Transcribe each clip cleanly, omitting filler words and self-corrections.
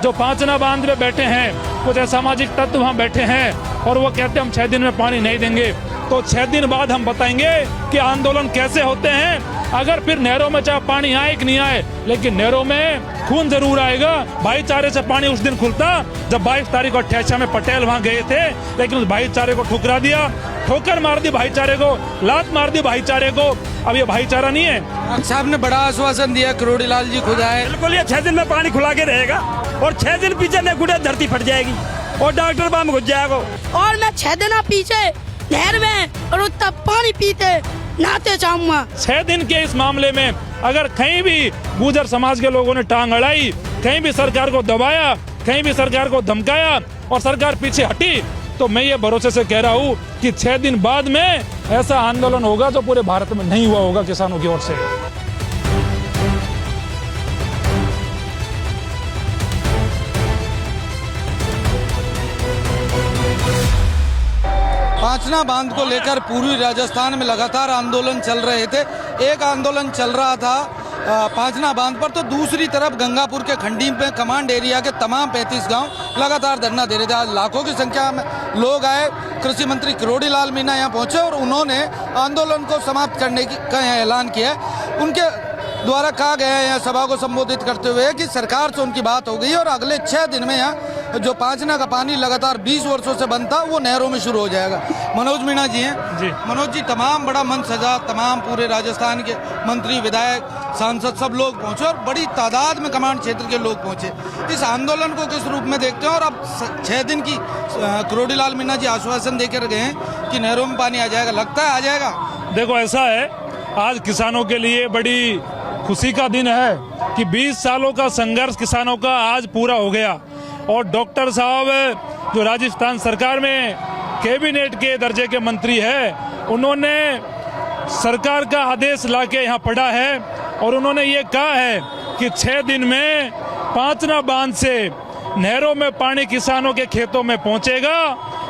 जो पांचना बांध में बैठे हैं, कुछ असामाजिक तत्व वहाँ बैठे हैं और वो कहते हैं हम 6 दिन में पानी नहीं देंगे। तो 6 दिन बाद हम बताएंगे कि आंदोलन कैसे होते हैं। अगर फिर नहरों में चाहे पानी आए कि नहीं आए, लेकिन नहरों में खून जरूर आएगा। भाईचारे से पानी उस दिन खुलता जब 22 तारीख को ठेसा में पटेल वहाँ गए थे, लेकिन उस भाईचारे को ठुकरा दिया, ठोकर मार दी भाईचारे को, लात मार दी भाईचारे को। अब ये भाईचारा नहीं है। साहब ने बड़ा आश्वासन दिया, करोड़ी लाल जी खुद आए। बिल्कुल, ये 6 दिन में पानी खुला के रहेगा और 6 दिन पीछे नहीं गुड़े धरती फट जाएगी और डॉक्टर बम घुस जाएगा। और मैं 6 दिन पीछे नहर में और तब पानी पीते नहाते जाऊंगा। 6 दिन के इस मामले में अगर कहीं भी गुर्जर समाज के लोगों ने टांग अड़ाई, कहीं भी सरकार को दबाया, कहीं भी सरकार को धमकाया और सरकार पीछे हटी, तो मैं ये भरोसे से कह रहा हूँ कि 6 दिन बाद में ऐसा आंदोलन होगा जो पूरे भारत में नहीं हुआ होगा किसानों की ओर से। पांचना बांध को लेकर पूर्वी राजस्थान में लगातार आंदोलन चल रहे थे। एक आंदोलन चल रहा था पांचना बांध पर, तो दूसरी तरफ गंगापुर के खंडी में कमांड एरिया के तमाम 35 गांव लगातार धरना दे रहे थे। आज लाखों की संख्या में लोग आए। कृषि मंत्री करोड़ी लाल मीणा यहाँ पहुंचे और उन्होंने आंदोलन को समाप्त करने का ऐलान किया। उनके द्वारा कहा गया है यहाँ सभा को संबोधित करते हुए कि सरकार से उनकी बात हो गई और अगले 6 दिन में यहाँ जो पांचना का पानी लगातार 20 वर्षों से बंद था वो नहरों में शुरू हो जाएगा। मनोज मीणा जी हैं जी। मनोज जी, तमाम बड़ा मंच सजा, तमाम पूरे राजस्थान के मंत्री, विधायक, सांसद सब लोग पहुंचे और बड़ी तादाद में कमांड क्षेत्र के लोग पहुंचे। इस आंदोलन को किस रूप में देखते हैं और अब 6 दिन की करोड़ी लाल मीणा जी आश्वासन देकर गए हैं कि नहरों में पानी आ जाएगा, लगता है आ जाएगा? देखो ऐसा है, आज किसानों के लिए बड़ी खुशी का दिन है कि 20 सालों का संघर्ष किसानों का आज पूरा हो गया और डॉक्टर साहब जो राजस्थान सरकार में कैबिनेट के दर्जे के मंत्री है, उन्होंने सरकार का आदेश लाके यहाँ पढ़ा है और उन्होंने ये कहा है कि 6 दिन में पांचना बांध से नहरों में पानी किसानों के खेतों में पहुंचेगा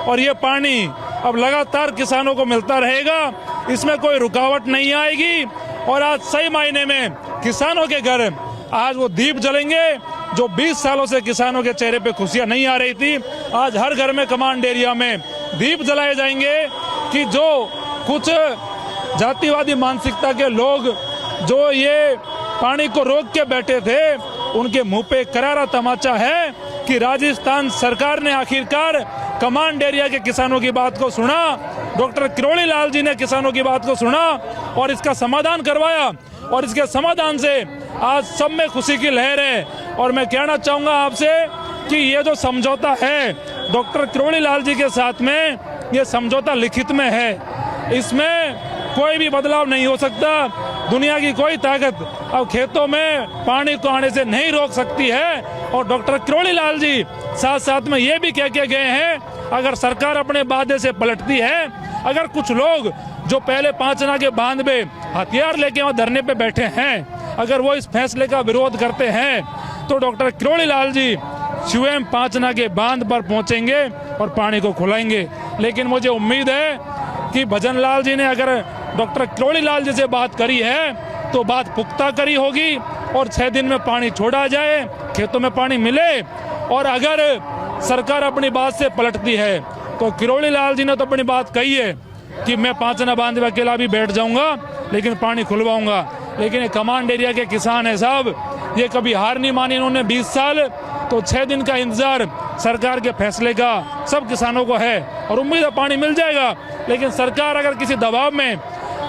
और ये पानी अब लगातार किसानों को मिलता रहेगा, इसमें कोई रुकावट नहीं आएगी। और आज सही मायने में किसानों के घर आज वो दीप जलेंगे जो 20 सालों से किसानों के चेहरे पे खुशियां नहीं आ रही थी। आज हर घर में कमांड एरिया में दीप जलाए जाएंगे कि जो कुछ जातिवादी मानसिकता के लोग जो ये पानी को रोक के बैठे थे, उनके मुंह पे करारा तमाचा है कि राजस्थान सरकार ने आखिरकार कमांड एरिया के किसानों की बात को सुना, डॉक्टर करोड़ी लाल जी ने किसानों की बात को सुना और इसका समाधान करवाया और इसके समाधान से आज सब में खुशी की लहर है। और मैं कहना चाहूंगा आपसे कि ये जो समझौता है डॉक्टर करोड़ी लाल जी के साथ में, ये समझौता लिखित में है, इसमें कोई भी बदलाव नहीं हो सकता। दुनिया की कोई ताकत अब खेतों में पानी को आने से नहीं रोक सकती है। और डॉक्टर करोड़ी लाल जी साथ साथ में ये भी कह के गए हैं, अगर सरकार अपने वादे से पलटती है, अगर कुछ लोग जो पहले पांचना के बांध में हथियार लेके वहां धरने पे बैठे हैं, अगर वो इस फैसले का विरोध करते हैं, तो डॉक्टर करोड़ी लाल जी स्वयं पांचना के बांध पर पहुंचेंगे और पानी को खुलाएंगे। लेकिन मुझे उम्मीद है कि भजन लाल जी ने अगर डॉक्टर करोड़ी लाल जी से बात करी है तो बात पुख्ता करी होगी और 6 दिन में पानी छोड़ा जाए, खेतों में पानी मिले। और अगर सरकार अपनी बात से पलटती है तो करोड़ी लाल जी ने तो अपनी बात कही है कि मैं पांचना बांध में अकेला भी बैठ जाऊंगा लेकिन पानी खुलवाऊंगा। लेकिन ये कमांड एरिया के किसान है साहब, ये कभी हार नहीं मानी इन्होंने 20 साल। तो 6 दिन का इंतजार सरकार के फैसले का सब किसानों को है और उम्मीद है पानी मिल जाएगा। लेकिन सरकार अगर किसी दबाव में,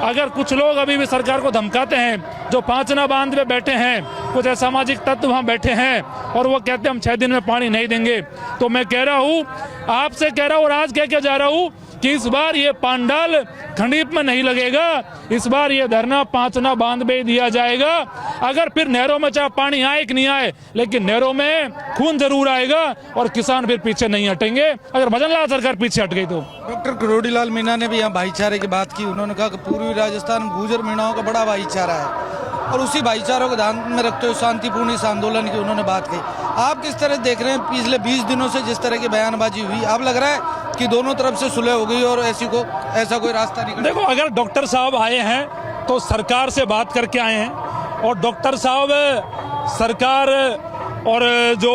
अगर कुछ लोग अभी भी सरकार को धमकाते हैं, जो पांचना बांध में बैठे हैं, कुछ असामाजिक तत्व वहाँ बैठे हैं और वो कहते हैं हम 6 दिन में पानी नहीं देंगे, तो मैं कह रहा हूँ, आपसे कह रहा हूँ और आज कह के जा रहा हूँ कि इस बार ये पांडाल खंडीप में नहीं लगेगा, इस बार ये धरना पांचना बांध में दिया जाएगा। अगर फिर नहरों में चाहे पानी आए कि नहीं आए, लेकिन नहरों में खून जरूर आएगा और किसान फिर पीछे नहीं हटेंगे अगर भजन लाल सरकार पीछे हट गई तो। डॉक्टर करोड़ी लाल मीणा ने भी यहाँ भाईचारे की बात की। उन्होंने कहा कि पूर्वी राजस्थान में गुर्जर मीणाओं का बड़ा भाईचारा है और उसी भाईचारों को ध्यान में रखते हुए शांतिपूर्ण इस आंदोलन की उन्होंने बात कही। आप किस तरह देख रहे हैं पिछले 20 दिनों से जिस तरह की बयानबाजी हुई, अब लग रहा है कि दोनों तरफ से सुलह हो गई और ऐसा कोई रास्ता नहीं? देखो, अगर डॉक्टर साहब आए हैं तो सरकार से बात करके आए हैं और डॉक्टर साहब सरकार और जो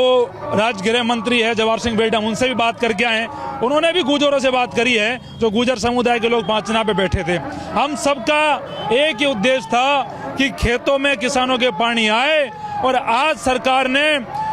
राज्य गृह मंत्री है जवाहर सिंह बेटा, उनसे भी बात करके आए हैं। उन्होंने भी गुर्जरों से बात करी है, जो गुर्जर समुदाय के लोग पांचना पे बैठे थे। हम सबका एक ही उद्देश्य था कि खेतों में किसानों के पानी आए, और आज सरकार ने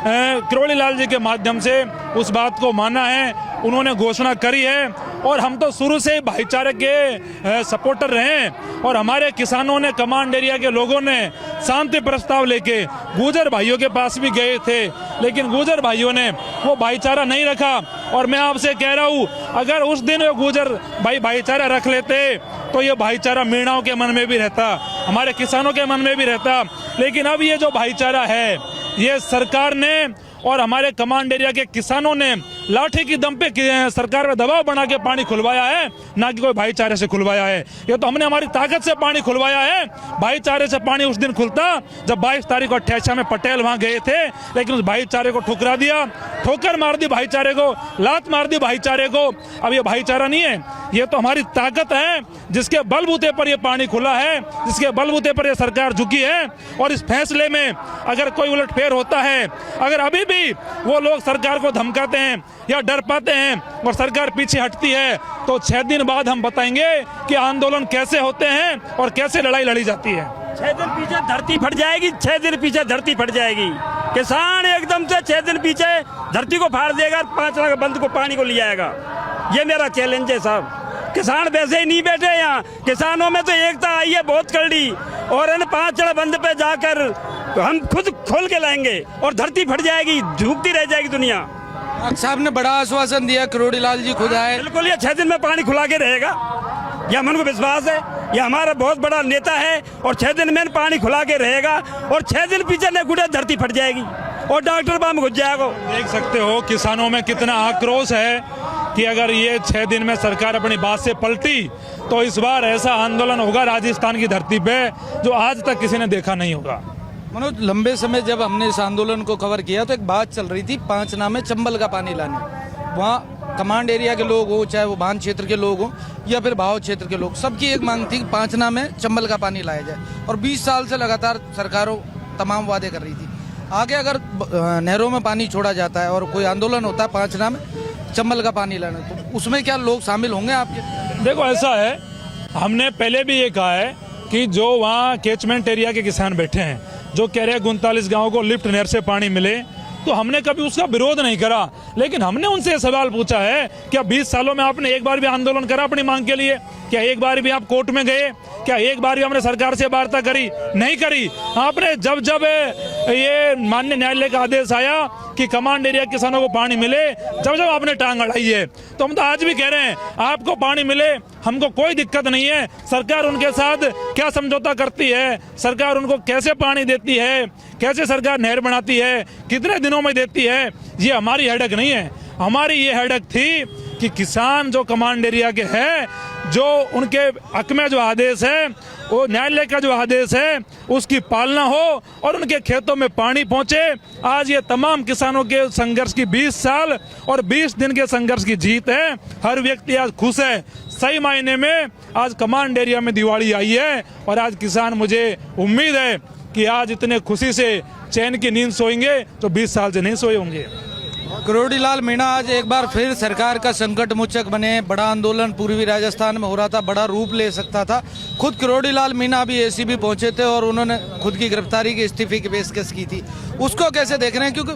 किरोड़ी लाल जी के माध्यम से उस बात को माना है, उन्होंने घोषणा करी है। और हम तो शुरू से भाईचारे के सपोर्टर रहे हैं, और हमारे किसानों ने, कमांड एरिया के लोगों ने शांति प्रस्ताव लेके गुर्जर भाइयों के पास भी गए थे, लेकिन गुर्जर भाइयों ने वो भाईचारा नहीं रखा। और मैं आपसे कह रहा हूँ, अगर उस दिन वो गुर्जर भाई भाईचारा रख लेते तो ये भाईचारा मीणाओं के मन में भी रहता, हमारे किसानों के मन में भी रहता। लेकिन अब ये जो भाईचारा है, ये सरकार ने और हमारे कमांड एरिया के किसानों ने लाठी की दम पे सरकार में दबाव बना के पानी खुलवाया है, ना कि कोई भाईचारे से खुलवाया है। ये तो हमने हमारी ताकत से पानी खुलवाया है। भाईचारे से पानी उस दिन खुलता जब 22 तारीख को 88 में पटेल वहां गए थे, लेकिन उस भाईचारे को ठुकरा दिया, ठोकर मार दी भाईचारे को, लात मार दी भाईचारे को। अब ये भाईचारा नहीं है, ये तो हमारी ताकत है, जिसके बलबूते पर ये पानी खुला है, जिसके बलबूते पर ये सरकार झुकी है। और इस फैसले में अगर कोई उलटफेर होता है, अगर अभी भी वो लोग सरकार को धमकाते हैं या डर पाते हैं और सरकार पीछे हटती है, तो 6 दिन बाद हम बताएंगे कि आंदोलन कैसे होते हैं और कैसे लड़ाई लड़ी जाती है। 6 दिन पीछे धरती फट जाएगी, 6 दिन पीछे धरती फट जाएगी। किसान एकदम से 6 दिन पीछे धरती को फाड़ देगा, 5 लाख बंद को पानी को ले आएगा। ये मेरा चैलेंज है साहब। किसान वैसे ही नहीं बैठे यहाँ, किसानों में तो एकता आई है बहुत कड़ी, और इन 5 बंद पे जाकर हम खुद खोल के लाएंगे और धरती फट जाएगी, झुकती रह जाएगी दुनिया। साहब ने बड़ा आश्वासन दिया, किरोड़ी लाल जी खुद आए। बिल्कुल, ये 6 दिन में पानी खुला के रहेगा, यह मन को विश्वास है। ये हमारा बहुत बड़ा नेता है, और 6 दिन में पानी खुला के रहेगा, और 6 दिन पीछे न गुड़े धरती फट जाएगी और डॉक्टर बम घुस जाएगा। देख सकते हो किसानों में कितना आक्रोश है कि अगर ये 6 दिन में सरकार अपनी बात से पलटी तो इस बार ऐसा आंदोलन होगा राजस्थान की धरती पे जो आज तक किसी ने देखा नहीं होगा। मनोज, लंबे समय जब हमने इस आंदोलन को कवर किया तो एक बात चल रही थी पांचना में चंबल का पानी लाने। वहाँ कमांड एरिया के लोग हो, चाहे वो बांध क्षेत्र के लोग हो या फिर भाव क्षेत्र के लोग, सबकी एक मांग थी कि पांचना में चंबल का पानी लाया जाए। और 20 साल से लगातार सरकारों तमाम वादे कर रही थी। आगे अगर नहरों में पानी छोड़ा जाता है और कोई आंदोलन होता है पांचना में चंबल का पानी लाना, तो उसमें क्या लोग शामिल होंगे आपके? देखो ऐसा है, हमने पहले भी ये कहा है कि जो वहाँ कैचमेंट एरिया के किसान बैठे हैं, जो कह रहे हैं 39 गाँव को लिफ्ट नहर से पानी मिले, तो हमने कभी उसका विरोध नहीं करा। लेकिन हमने उनसे सवाल पूछा है, क्या 20 सालों में आपने एक बार भी आंदोलन करा अपनी मांग के लिए? क्या एक बार भी आप कोर्ट में गए? क्या एक बार भी हमने सरकार से वार्ता करी? नहीं करी। आपने जब जब ये माननीय न्यायालय का आदेश आया कि कमांड एरिया किसानों को पानी मिले, जब जब आपने टांग अड़ाई है। तो हम तो आज भी कह रहे हैं, आपको पानी मिले, हमको कोई दिक्कत नहीं है। सरकार उनके साथ क्या समझौता करती है, सरकार उनको कैसे पानी देती है, कैसे सरकार नहर बनाती है, कितने दिनों में देती है, ये हमारी हेडक नहीं है। हमारी ये हेडक थी कि किसान जो कमांड एरिया के हैं, जो उनके हक में जो आदेश है, वो न्यायालय का जो आदेश है उसकी पालना हो और उनके खेतों में पानी पहुंचे। आज ये तमाम किसानों के संघर्ष की 20 साल और 20 दिन के संघर्ष की जीत है। हर व्यक्ति आज खुश है। सही मायने में आज कमांड एरिया में दिवाली आई है, और आज किसान, मुझे उम्मीद है कि आज इतने खुशी से चैन की नींद सोएंगे तो 20 साल से नहीं सोए होंगे। किरोड़ी लाल मीणा आज एक बार फिर सरकार का संकट मोचक बने। बड़ा आंदोलन पूर्वी राजस्थान में हो रहा था, बड़ा रूप ले सकता था। खुद किरोड़ी लाल मीणा अभी एसीबी पहुंचे थे और उन्होंने खुद की गिरफ्तारी की, इस्तीफे की पेशकश की थी। उसको कैसे देख रहे हैं? क्योंकि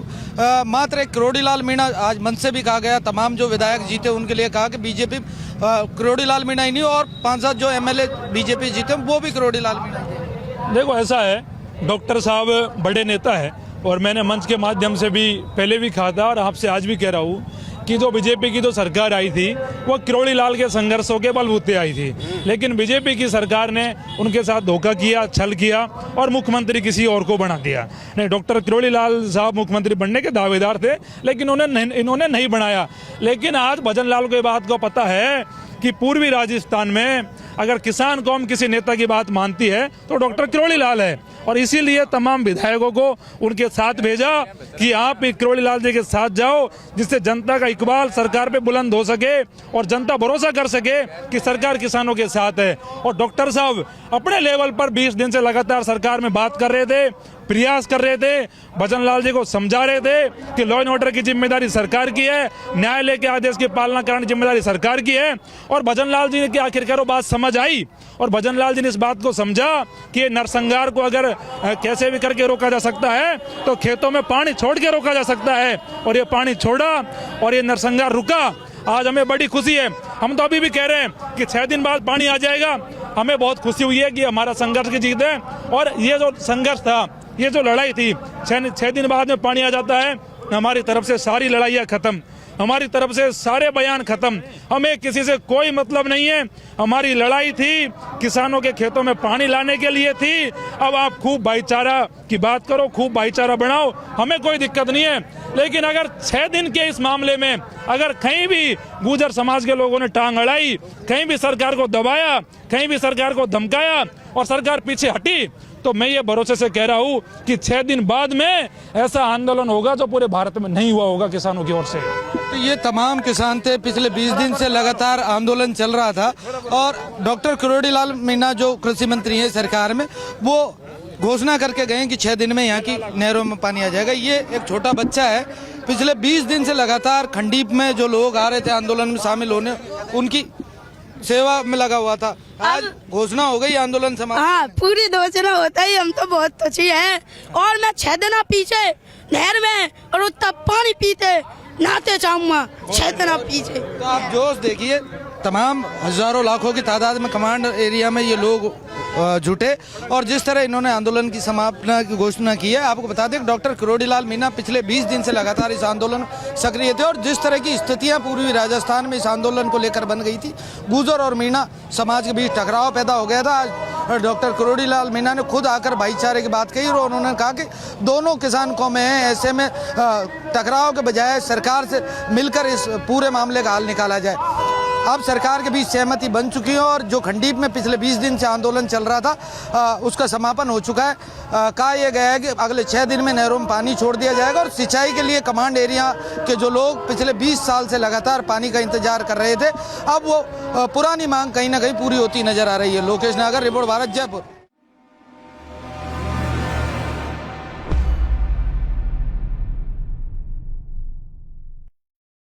मात्र एक किरोड़ी लाल मीणा, आज मंच से भी कहा गया, तमाम जो विधायक जीते उनके लिए कहा कि बीजेपी किरोड़ी लाल मीणा ही नहीं, और 5-7 जो एमएलए बीजेपी जीते वो भी किरोड़ी लाल मीणा। देखो ऐसा है, डॉक्टर साहब बड़े नेता है, और मैंने मंच के माध्यम से भी पहले भी कहा था और आपसे आज भी कह रहा हूँ कि जो बीजेपी की जो सरकार आई थी वो किरोड़ी लाल के संघर्षों के बलबूते आई थी। लेकिन बीजेपी की सरकार ने उनके साथ धोखा किया, छल किया और मुख्यमंत्री किसी और को बना दिया। नहीं, डॉक्टर किरोड़ी लाल साहब मुख्यमंत्री बनने के दावेदार थे, लेकिन इन्होंने नहीं बनाया। लेकिन आज भजन लाल को ये बात को पता है कि पूर्वी राजस्थान में अगर किसान कौम किसी नेता की बात मानती है तो डॉक्टर किरोड़ी लाल है, और इसीलिए तमाम विधायकों को उनके साथ भेजा कि आप किरोड़ी लाल जी के साथ जाओ, जिससे जनता का इकबाल सरकार पे बुलंद हो सके और जनता भरोसा कर सके कि सरकार किसानों के साथ है। और डॉक्टर साहब अपने लेवल पर 20 दिन से लगातार सरकार में बात कर रहे थे, प्रयास कर रहे थे, भजन लाल जी को समझा रहे थे कि लॉ एंड ऑर्डर की जिम्मेदारी सरकार की है, न्यायालय के आदेश की पालना कराने की जिम्मेदारी सरकार की है। और भजन लाल जी की आखिरकार वो बात समझ आई और भजन लाल जी ने इस बात को समझा कि ये नरसंहार को अगर कैसे भी करके रोका जा सकता है तो खेतों में पानी छोड़ के रोका जा सकता है। और ये पानी छोड़ा और ये नरसंहार रुका। आज हमें बड़ी खुशी है। हम तो अभी भी कह रहे हैं कि 6 दिन बाद पानी आ जाएगा। हमें बहुत खुशी हुई है कि हमारा संघर्ष की जीत है। और ये जो संघर्ष था, ये जो लड़ाई थी, 6 दिन बाद में पानी आ जाता है। हमारी तरफ से सारी लड़ाइयाँ खत्म, हमारी तरफ से सारे बयान खत्म। हमें किसी से कोई मतलब नहीं है। हमारी लड़ाई थी किसानों के खेतों में पानी लाने के लिए थी। अब आप खूब भाईचारा की बात करो, खूब भाईचारा बढ़ाओ, हमें कोई दिक्कत नहीं है। लेकिन अगर 6 दिन के इस मामले में अगर कहीं भी गुर्जर समाज के लोगों ने टांग अड़ाई, कहीं भी सरकार को दबाया, कहीं भी सरकार को धमकाया और सरकार पीछे हटी, तो मैं ये भरोसे से कह रहा हूँ कि 6 दिन बाद में ऐसा आंदोलन होगा जो पूरे भारत में नहीं हुआ होगा किसानों की ओर से। तो ये तमाम किसान थे, पिछले 20 दिन से लगातार आंदोलन चल रहा था। और डॉक्टर किरोड़ी लाल मीणा जो कृषि मंत्री हैं सरकार में, वो घोषणा करके गए कि 6 दिन में यहाँ की नहरों में पानी आ जाएगा। ये एक छोटा बच्चा है, पिछले 20 दिन से लगातार खंडीप में जो लोग आ रहे थे आंदोलन में शामिल होने, उनकी सेवा में लगा हुआ था। आज घोषणा हो गई आंदोलन समाप्त। हाँ, पूरी घोषणा होता ही हम तो बहुत खुशी हैं। और मैं 6 दिन पीछे नहर में और तब पानी पीते नहाते चाहूंगा 6 दिन पीछे। तो आप जोश देखिए, तमाम हजारों लाखों की तादाद में कमांड एरिया में ये लोग जुटे और जिस तरह इन्होंने आंदोलन की समापना की घोषणा की है। आपको बता दें डॉक्टर किरोड़ी लाल मीणा पिछले 20 दिन से लगातार इस आंदोलन सक्रिय थे और जिस तरह की स्थितियां पूर्वी राजस्थान में इस आंदोलन को लेकर बन गई थी, गुर्जर और मीणा समाज के बीच टकराव पैदा हो गया था। आज डॉक्टर किरोड़ी लाल मीणा ने खुद आकर भाईचारे की बात कही और उन्होंने कहा कि दोनों किसान कौमें हैं, ऐसे में टकराव के बजाय सरकार से मिलकर इस पूरे मामले का हल निकाला जाए। अब सरकार के बीच सहमति बन चुकी है और जो खंडीप में पिछले 20 दिन से आंदोलन चल रहा था उसका समापन हो चुका है। कहा यह गया है कि अगले 6 दिन में नहरों में पानी छोड़ दिया जाएगा और सिंचाई के लिए कमांड एरिया के जो लोग पिछले 20 साल से लगातार पानी का इंतजार कर रहे थे, अब वो पुरानी मांग कहीं ना कहीं पूरी होती नजर आ रही है। लोकेश नागर, रिपोर्ट भारत, जयपुर।